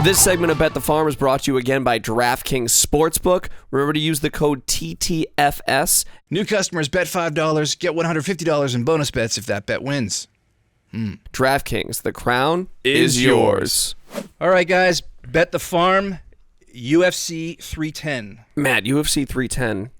This segment of Bet the Farm is brought to you again by DraftKings Sportsbook. Remember to use the code TTFS. New customers bet $5, get $150 in bonus bets if that bet wins. DraftKings, the crown is yours. All right, guys, Bet the Farm, UFC 310. Matt, UFC 310.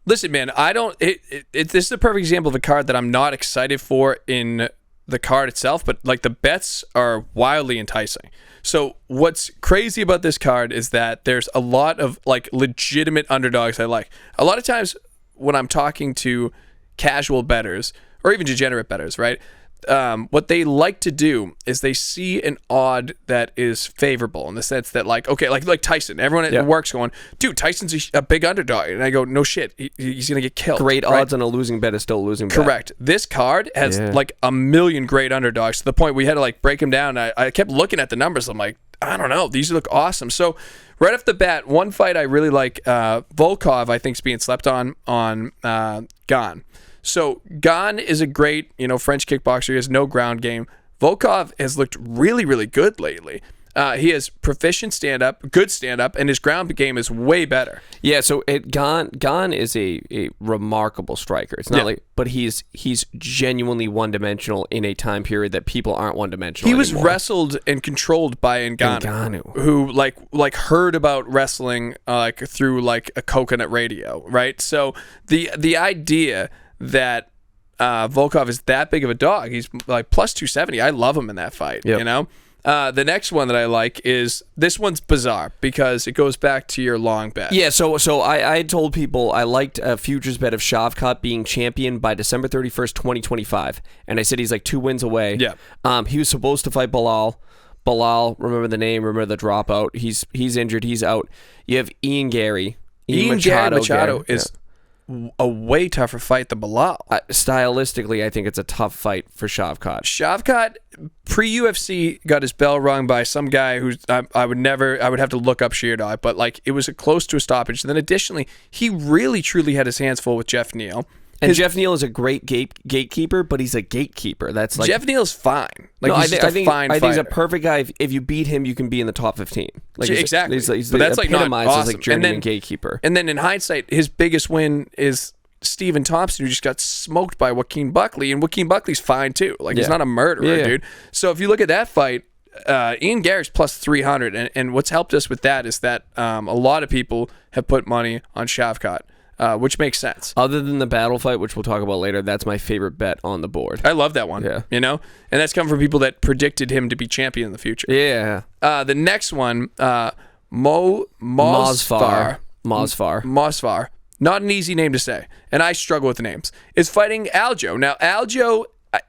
Listen, man, this is a perfect example of a card that I'm not excited for in the card itself, but like the bets are wildly enticing. So what's crazy about this card is that there's a lot of like legitimate underdogs I like. A lot of times when I'm talking to casual bettors or even degenerate bettors, right? What they like to do is they see an odd that is favorable in the sense that like Tyson. Everyone at work's going, dude, Tyson's a big underdog. And I go, no shit, he's going to get killed. Great odds on a losing bet is still a losing bet. Correct. This card has like a million great underdogs to the point we had to like break them down. I kept looking at the numbers. I'm like, I don't know. These look awesome. So right off the bat, one fight I really like, Volkov, I think is being slept on Gane. So Gane is a great, French kickboxer. He has no ground game. Volkov has looked really, really good lately. He has proficient stand-up, good stand-up, and his ground game is way better. Yeah, so Gane is a remarkable striker. It's not but he's genuinely one-dimensional in a time period that people aren't one-dimensional He anymore. was wrestled and controlled by Ngannou, who like heard about wrestling through like a coconut radio, right? So the idea that Volkov is that big of a dog, he's like plus 270. I love him in that fight, The next one that I like is, this one's bizarre because it goes back to your long bet. Yeah, so I told people I liked a futures bet of Shavkat being champion by December 31st, 2025. And I said he's like 2 wins away. Yeah. He was supposed to fight Bilal. Bilal, remember the name, remember the dropout. He's injured, he's out. You have Garry. Ian Machado is a way tougher fight than Bilal. Stylistically, I think it's a tough fight for Shavkat. Shavkat, pre-UFC, got his bell rung by some guy who's I would have to look up Sheerdog, but like it was close to a stoppage. And then additionally, he really truly had his hands full with Jeff Neal. And Jeff Neal is a great gatekeeper, but he's a gatekeeper. That's like Jeff Neal's fine. Like I think he's a perfect guy. If you beat him, you can be in the top 15. Like exactly. He's but that's like not awesome. Like journeyman gatekeeper. And then in hindsight, his biggest win is Stephen Thompson, who just got smoked by Joaquin Buckley, and Joaquin Buckley's fine too. Like he's not a murderer, dude. So if you look at that fight, Ian Garry's plus 300, and what's helped us with that is that a lot of people have put money on Shavkat. Which makes sense. Other than the battle fight, which we'll talk about later, that's my favorite bet on the board. I love that one. Yeah. And that's come from people that predicted him to be champion in the future. Yeah. The next one, Mosfar. Not an easy name to say, and I struggle with the names. Is fighting Aljo. Now, Aljo,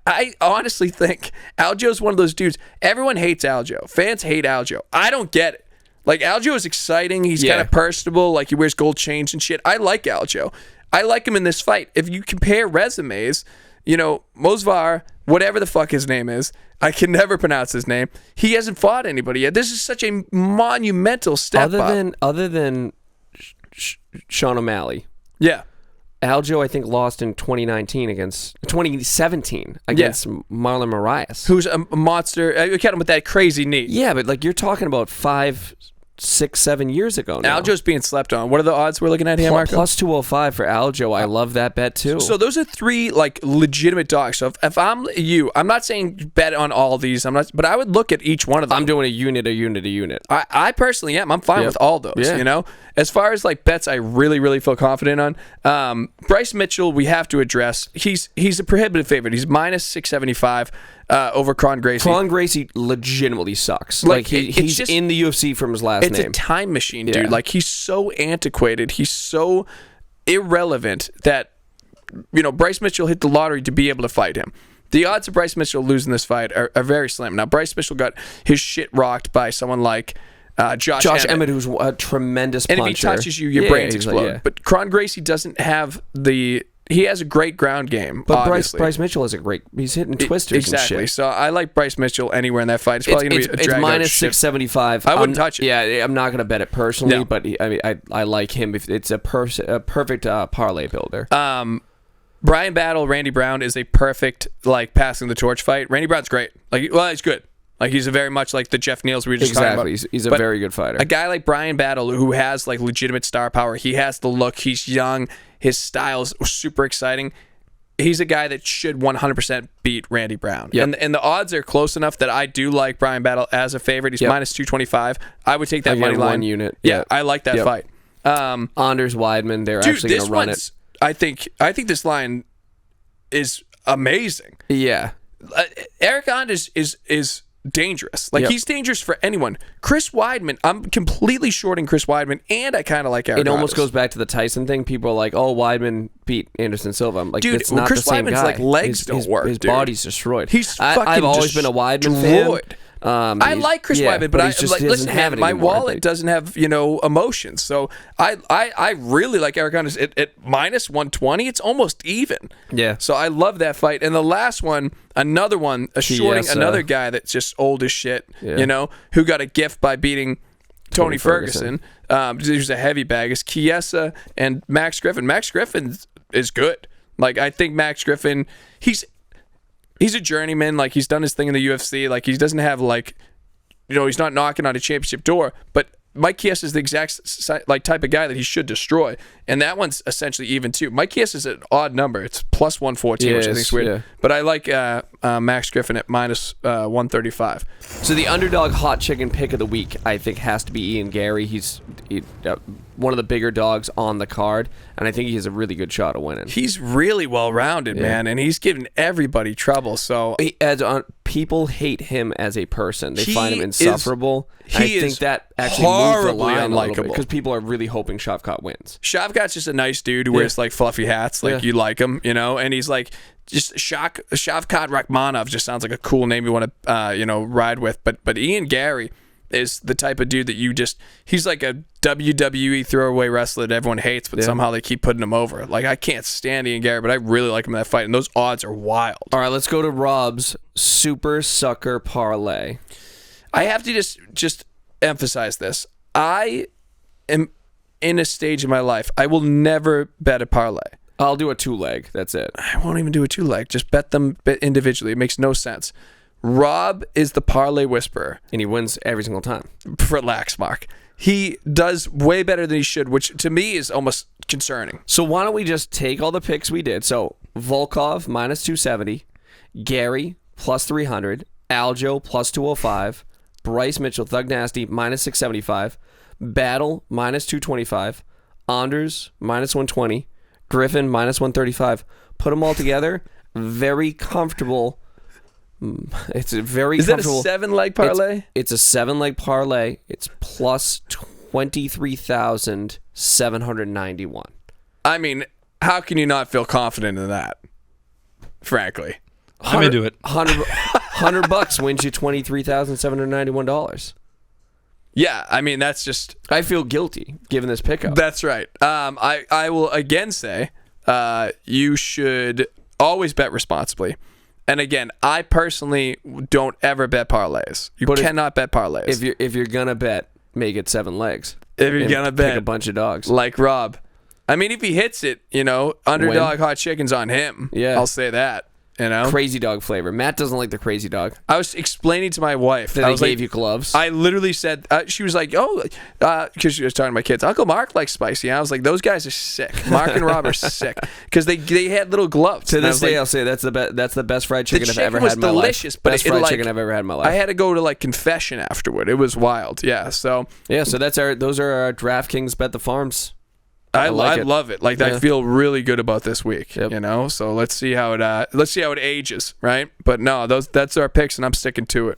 I honestly think Aljo's one of those dudes. Everyone hates Aljo. Fans hate Aljo. I don't get it. Like, Aljo is exciting. He's kind of personable. Like, he wears gold chains and shit. I like Aljo. I like him in this fight. If you compare resumes, Mosvar, whatever the fuck his name is, I can never pronounce his name. He hasn't fought anybody yet. This is such a monumental step up. Other than Sean O'Malley. Yeah. Aljo, I think, lost in 2017 against Marlon Moraes. Who's a monster. I count him with that crazy knee. Yeah, but like you're talking about 5, 6, 7 years ago now. Aljo's being slept on. What are the odds we're looking at here, Marco? Plus 205 for Aljo. I love that bet too. So those are 3 like legitimate dogs. So if I'm you, I'm not saying bet on all these. But I would look at each one of them. I'm doing a unit. I personally am. I'm fine with all those. Yeah. As far as like bets, I really, really feel confident on. Bryce Mitchell, we have to address. He's a prohibitive favorite. He's minus 675 over Kron Gracie. Kron Gracie legitimately sucks. Like he's just in the UFC from his last name. It's a time machine, dude. Like he's so antiquated. He's so irrelevant that Bryce Mitchell hit the lottery to be able to fight him. The odds of Bryce Mitchell losing this fight are very slim. Now, Bryce Mitchell got his shit rocked by someone like Josh Emmett, who's a tremendous puncher. And if he touches you, your brains explode. But Kron Gracie doesn't have the... He has a great ground game, but obviously. Bryce Mitchell is he's hitting twisters exactly. and shit. So I like Bryce Mitchell anywhere in that fight. It's probably going to be a drag. It's minus 675. I wouldn't touch it. Yeah, I'm not going to bet it personally, but I like him. It's a perfect parlay builder. Brian Battle, Randy Brown is a perfect passing the torch fight. Randy Brown's great. He's good. Like he's very much like the Jeff Neals we were just talking about. He's a very good fighter. A guy like Brian Battle, who has like legitimate star power, he has the look, he's young, his style is super exciting. He's a guy that should 100% beat Randy Brown. Yep. And the odds are close enough that I do like Brian Battle as a favorite. He's minus 225. I would take that money line. One unit. Yeah, I like that fight. Anders Weidman, they're actually going to run it. I think this line is amazing. Yeah. Eric Anders is dangerous. Like he's dangerous for anyone. Chris Weidman, I'm completely shorting Chris Weidman, and I kind of like Eric. It almost Anders. goes back to the Tyson thing. People are like, "Oh, Weidman beat Anderson Silva." I'm like, dude, it's not Chris the same Weidman's guy. like legs don't work. His dude. body's destroyed. He's fucking I've always been a Weidman fan. I like Chris Weidman, but he just like, doesn't listen, have man, it my anymore, wallet doesn't have emotions. So I really like Eric Anders at minus 120. It's almost even. Yeah. So I love that fight. And the last one, shorting Chiesa. another guy that's just old as shit. Who got a gift by beating Tony Ferguson. Who's a heavy bag. Is Chiesa and Max Griffin. Max Griffin is good. Like I think Max Griffin, he's a journeyman. Like he's done his thing in the UFC. Like he doesn't have he's not knocking on a championship door. But Mike Chiesa is the exact type of guy that he should destroy. And that one's essentially even too. Mike Chiesa is an odd number. It's plus 114, which I think is weird. Yeah. But I like Max Griffin at minus 135. So the underdog hot chicken pick of the week, I think, has to be Ian Garry. He's one of the bigger dogs on the card, and I think he has a really good shot of winning. He's really well-rounded, man, and he's giving everybody trouble. So people hate him as a person. They find him insufferable. I think that actually moves the line a little bit because people are really hoping Shavkat wins. Shavkat's just a nice dude who wears like fluffy hats, like you like him, and he's like just Shavkat Rakhmonov just sounds like a cool name you want to ride with. But Ian Garry is the type of dude that he's like a WWE throwaway wrestler that everyone hates, but somehow they keep putting him over. Like I can't stand Ian Garry, but I really like him in that fight, and those odds are wild. All right, let's go to Rob's Super Sucker Parlay. I have to just emphasize this. I am in a stage in my life, I will never bet a parlay. I'll do a 2-leg. That's it. I won't even do a 2-leg. Just bet them individually. It makes no sense. Rob is the parlay whisperer. And he wins every single time. Relax, Mark. He does way better than he should, which to me is almost concerning. So why don't we just take all the picks we did? So Volkov, minus 270. Garry, plus 300. Aljo, plus 205. Bryce Mitchell, Thug Nasty, minus 675. Battle, minus 225. Anders, minus 120. Griffin, minus 135. Put them all together. Very comfortable. It's a very comfortable. Is that a 7-leg parlay? It's a 7-leg parlay. It's plus 23,791. I mean, how can you not feel confident in that? Frankly. I'm into it. $100 wins you $23,791. Yeah, I mean, that's just... I feel guilty given this pickup. That's right. I will again say you should always bet responsibly. And again, I personally don't ever bet parlays. You cannot bet parlays. If you're going to bet, make it 7 legs. If you're going to bet. Pick a bunch of dogs. Like Rob. I mean, if he hits it, underdog hot chicken's on him. Yeah. I'll say that. Crazy dog flavor. Matt doesn't like the crazy dog. I was explaining to my wife that they gave you gloves. I literally said, she was like, because she was talking to my kids. Uncle Mark likes spicy. And I was like, those guys are sick. Mark and Rob are sick because they had little gloves. To this day, I'll say that's the best fried chicken I've ever had in my life. Delicious, but best fried chicken I've ever had in my life. I had to go to confession afterward. It was wild. Yeah. So those are our DraftKings Bet the Farms. I love it. I feel really good about this week. Yep. So let's see how it ages, right? But no, that's our picks, and I'm sticking to it.